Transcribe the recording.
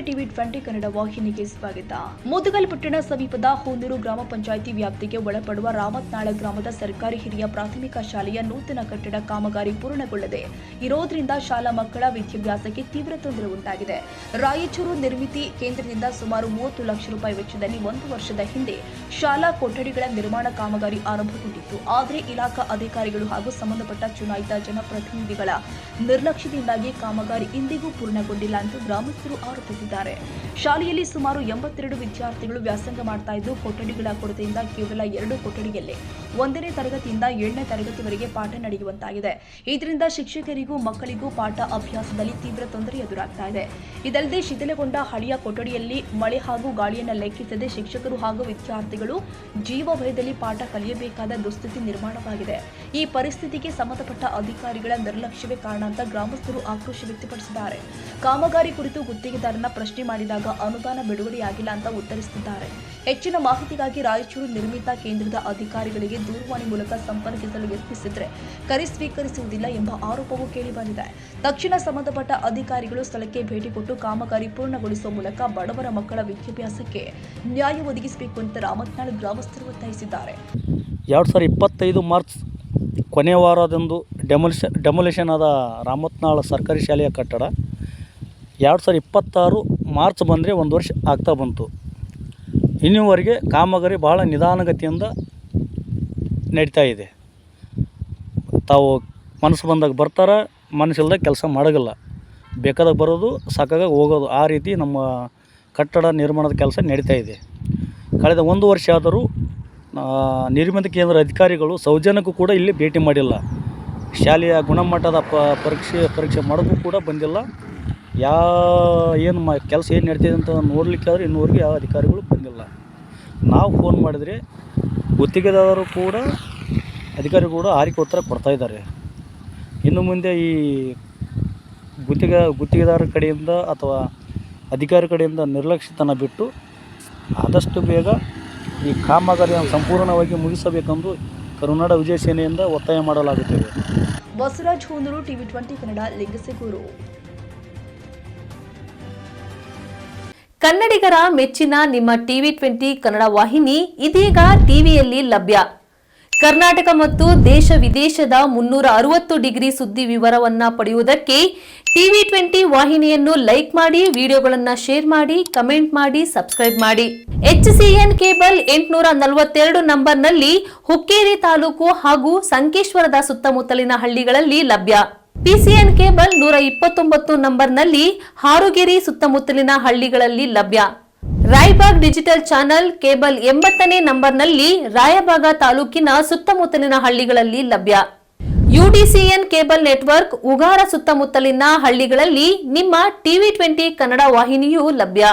TV 20 Kannada ವಾಹಿನಿಗೆ ಸ್ವಾಗತ. ಮುದಗಲ್ ಪಟ್ಟಣ ಸಮೀಪದ ಹೂನೂರು ಗ್ರಾಮ ಪಂಚಾಯಿತಿ ವ್ಯಾಪ್ತಿಗೆ ಒಳಪಡುವ ರಾಮತ್ನಾಳ ಗ್ರಾಮದ ಸರ್ಕಾರಿ ಹಿರಿಯ ಪ್ರಾಥಮಿಕ ಶಾಲೆಯ ನೂತನ ಕಟ್ಟಡ ಕಾಮಗಾರಿ ಪೂರ್ಣಗೊಳ್ಳದೆ ಇರೋದ್ರಿಂದ ಶಾಲಾ ಮಕ್ಕಳ ವಿದ್ಯಾಭ್ಯಾಸಕ್ಕೆ ತೀವ್ರ ತೊಂದರೆ ಉಂಟಾಗಿದೆ. ರಾಯಚೂರು ನಿರ್ಮಿತಿ ಕೇಂದ್ರದಿಂದ ಸುಮಾರು 30 ಲಕ್ಷ ರೂಪಾಯಿ ವೆಚ್ಚದಲ್ಲಿ 1 ವರ್ಷದ ಹಿಂದೆ ಶಾಲಾ ಕೊಠಡಿಗಳ ನಿರ್ಮಾಣ ಕಾಮಗಾರಿ ಆರಂಭಗೊಂಡಿತ್ತು. ಆದರೆ ಇಲಾಖಾ ಅಧಿಕಾರಿಗಳು ಹಾಗೂ ಸಂಬಂಧಪಟ್ಟ ಚುನಾಯಿತ ಜನಪ್ರತಿನಿಧಿಗಳ ನಿರ್ಲಕ್ಷ್ಯದಿಂದಾಗಿ ಕಾಮಗಾರಿ ಇಂದಿಗೂ ಪೂರ್ಣಗೊಂಡಿಲ್ಲ ಎಂದು ಗ್ರಾಮಸ್ಥರು ಆರೋಪಿಸಿದ್ದಾರೆ. ಶಾಲೆಯಲ್ಲಿ ಸುಮಾರು 82 ವಿದ್ಯಾರ್ಥಿಗಳು ವ್ಯಾಸಂಗ ಮಾಡ್ತಾ ಇದ್ದು, ಕೊಠಡಿಗಳ ಕೊರತೆಯಿಂದ ಕೇವಲ 2 ಕೊಠಡಿಯಲ್ಲೇ 1ನೇ ತರಗತಿಯಿಂದ 7ನೇ ತರಗತಿವರೆಗೆ ಪಾಠ ನಡೆಯುವಂತಾಗಿದೆ. ಇದರಿಂದ ಶಿಕ್ಷಕರಿಗೂ ಮಕ್ಕಳಿಗೂ ಪಾಠ ಅಭ್ಯಾಸದಲ್ಲಿ ತೀವ್ರ ತೊಂದರೆ ಎದುರಾಗ್ತಾ ಇದೆ. ಇದಲ್ಲದೆ ಶಿಥಿಲಗೊಂಡ ಹಳೆಯ ಕೊಠಡಿಯಲ್ಲಿ ಮಳೆ ಹಾಗೂ ಗಾಳಿಯನ್ನು ಲೆಕ್ಕಿಸದೆ ಶಿಕ್ಷಕರು ಹಾಗೂ ವಿದ್ಯಾರ್ಥಿಗಳು ಜೀವ ಭಯದಲ್ಲಿ ಪಾಠ ಕಲಿಯಬೇಕಾದ ದುಸ್ಥಿತಿ ನಿರ್ಮಾಣವಾಗಿದೆ. ಈ ಪರಿಸ್ಥಿತಿಗೆ ಸಂಬಂಧಪಟ್ಟ ಅಧಿಕಾರಿಗಳ ನಿರ್ಲಕ್ಷ್ಯವೇ ಕಾರಣ ಅಂತ ಗ್ರಾಮಸ್ಥರು ಆಕ್ರೋಶ ವ್ಯಕ್ತಪಡಿಸಿದ್ದಾರೆ. ಕಾಮಗಾರಿ ಕುರಿತು ಗುತ್ತಿಗೆದಾರನ ಪ್ರಶ್ನೆ ಮಾಡಿದಾಗ ಅನುದಾನ ಬಿಡುಗಡೆಯಾಗಿಲ್ಲ ಅಂತ ಉತ್ತರಿಸುತ್ತಿದ್ದಾರೆ. ಹೆಚ್ಚಿನ ಮಾಹಿತಿಗಾಗಿ ರಾಯಚೂರು ನಿರ್ಮಿತ ಕೇಂದ್ರದ ಅಧಿಕಾರಿಗಳಿಗೆ ದೂರವಾಣಿ ಮೂಲಕ ಸಂಪರ್ಕಿಸಲು ಯತ್ನಿಸಿದರೆ ಕರೆ ಸ್ವೀಕರಿಸುವುದಿಲ್ಲ ಎಂಬ ಆರೋಪವೂ ಕೇಳಿಬಂದಿದೆ. ತಕ್ಷಣ ಸಂಬಂಧಪಟ್ಟ ಅಧಿಕಾರಿಗಳು ಸ್ಥಳಕ್ಕೆ ಭೇಟಿ ಕೊಟ್ಟು ಕಾಮಗಾರಿ ಪೂರ್ಣಗೊಳಿಸುವ ಮೂಲಕ ಬಡವರ ಮಕ್ಕಳ ವಿದ್ಯಾಭ್ಯಾಸಕ್ಕೆ ನ್ಯಾಯ ಒದಗಿಸಬೇಕು ಅಂತ ರಾಮತ್ನಾಳ ಗ್ರಾಮಸ್ಥರು ಒತ್ತಾಯಿಸಿದ್ದಾರೆ. 2025 ಮಾರ್ಚ್ ಕೊನೆಯ ವಾರದಂದು ಡೆಮೊಲಿಷನ್ ಆದ ರಾಮತ್ನಾಳ ಸರ್ಕಾರಿ ಶಾಲೆಯ ಕಟ್ಟಡ 2026 ಮಾರ್ಚ್ ಬಂದರೆ 1 ವರ್ಷ ಆಗ್ತಾ ಬಂತು. ಇನ್ನೂವರೆಗೆ ಕಾಮಗಾರಿ ಭಾಳ ನಿಧಾನಗತಿಯಿಂದ ನಡೀತಾ ಇದೆ. ತಾವು ಮನಸ್ಸು ಬಂದಾಗ ಬರ್ತಾರೆ, ಮನಸ್ಸಿಲ್ದಾಗ ಕೆಲಸ ಮಾಡೋದಿಲ್ಲ. ಬೇಕಾದಾಗ ಬರೋದು, ಸಾಕಾಗ ಹೋಗೋದು, ಆ ರೀತಿ ನಮ್ಮ ಕಟ್ಟಡ ನಿರ್ಮಾಣದ ಕೆಲಸ ನಡೀತಾ ಇದೆ. ಕಳೆದ 1 ವರ್ಷ ಆದರೂ ನಿರ್ಮಿತ ಕೇಂದ್ರ ಅಧಿಕಾರಿಗಳು ಸೌಜನ್ಯಕ್ಕೂ ಕೂಡ ಇಲ್ಲಿ ಭೇಟಿ ಮಾಡಿಲ್ಲ. ಶಾಲೆಯ ಗುಣಮಟ್ಟದ ಪರೀಕ್ಷೆ ಮಾಡೋಕ್ಕೂ ಕೂಡ ಬಂದಿಲ್ಲ. ಕೆಲಸ ಏನು ನಡೀತಿದೆ ಅಂತ ನೋಡಲಿಕ್ಕೆ ಆದರೆ ಇನ್ನೂವರೆಗೆ ಯಾವ ಅಧಿಕಾರಿಗಳು ಬಂದಿಲ್ಲ. ನಾವು ಫೋನ್ ಮಾಡಿದರೆ ಗುತ್ತಿಗೆದಾರರು ಕೂಡ ಅಧಿಕಾರಿಗಳು ಕೂಡ ಹಾರಿಕೆ ಉತ್ತರ ಕೊಡ್ತಾಯಿದ್ದಾರೆ. ಇನ್ನು ಮುಂದೆ ಈ ಗುತ್ತಿಗೆದಾರರ ಕಡೆಯಿಂದ ಅಥವಾ ಅಧಿಕಾರಿ ಕಡೆಯಿಂದ ನಿರ್ಲಕ್ಷ್ಯತನ ಬಿಟ್ಟು ಆದಷ್ಟು ಬೇಗ ಈ ಕಾಮಗಾರಿಯನ್ನು ಸಂಪೂರ್ಣವಾಗಿ ಮುಗಿಸಬೇಕೆಂದು ಕರುನಾಡ ವಿಜಯ ಸೇನೆಯಿಂದ ಒತ್ತಾಯ ಮಾಡಲಾಗುತ್ತಿದೆ. ಬಸವರಾಜ್ ಹೂನೂರು, ಟಿವಿ 20 ಕನ್ನಡ, ಲಿಂಗಸಗೂರು. ಕನ್ನಡಿಗರ ಮೆಚ್ಚಿನ ನಿಮ್ಮ ಟಿವಿ 20 ಕನ್ನಡ ವಾಹಿನಿ ಇದೀಗ ಟಿವಿಯಲ್ಲಿ ಲಭ್ಯ. ಕರ್ನಾಟಕ ಮತ್ತು ದೇಶ ವಿದೇಶದ 360 ಡಿಗ್ರಿ ಸುದ್ದಿ ವಿವರವನ್ನ ಪಡೆಯುವುದಕ್ಕೆ ಟಿವಿ 20 ವಾಹಿನಿಯನ್ನು ಲೈಕ್ ಮಾಡಿ, ವಿಡಿಯೋಗಳನ್ನು ಶೇರ್ ಮಾಡಿ, ಕಮೆಂಟ್ ಮಾಡಿ, ಸಬ್ಸ್ಕ್ರೈಬ್ ಮಾಡಿ. HCN ಕೇಬಲ್ 842 ನಂಬರ್ನಲ್ಲಿ ಹುಕ್ಕೇರಿ ತಾಲೂಕು ಹಾಗೂ ಸಂಕೇಶ್ವರದ ಸುತ್ತಮುತ್ತಲಿನ ಹಳ್ಳಿಗಳಲ್ಲಿ ಲಭ್ಯ. PCN ಕೇಬಲ್ 129 ನಂಬರ್ನಲ್ಲಿ ಹಾರುಗೆರೆ ಸುತ್ತಮುತ್ತಲಿನ ಹಳ್ಳಿಗಳಲ್ಲಿ ಲಭ್ಯ. ರಾಯಬಾಗ್ ಡಿಜಿಟಲ್ ಚಾನೆಲ್ ಕೇಬಲ್ 80ನೇ ನಂಬರ್ನಲ್ಲಿ ರಾಯಬಾಗ ತಾಲೂಕಿನ ಸುತ್ತಮುತ್ತಲಿನ ಹಳ್ಳಿಗಳಲ್ಲಿ ಲಭ್ಯ. UDCN ಕೇಬಲ್ ನೆಟ್ವರ್ಕ್ ಉಗಾರ ಸುತ್ತಮುತ್ತಲಿನ ಹಳ್ಳಿಗಳಲ್ಲಿ ನಿಮ್ಮ ಟಿವಿ 20 ಕನ್ನಡ ವಾಹಿನಿಯೂ ಲಭ್ಯ.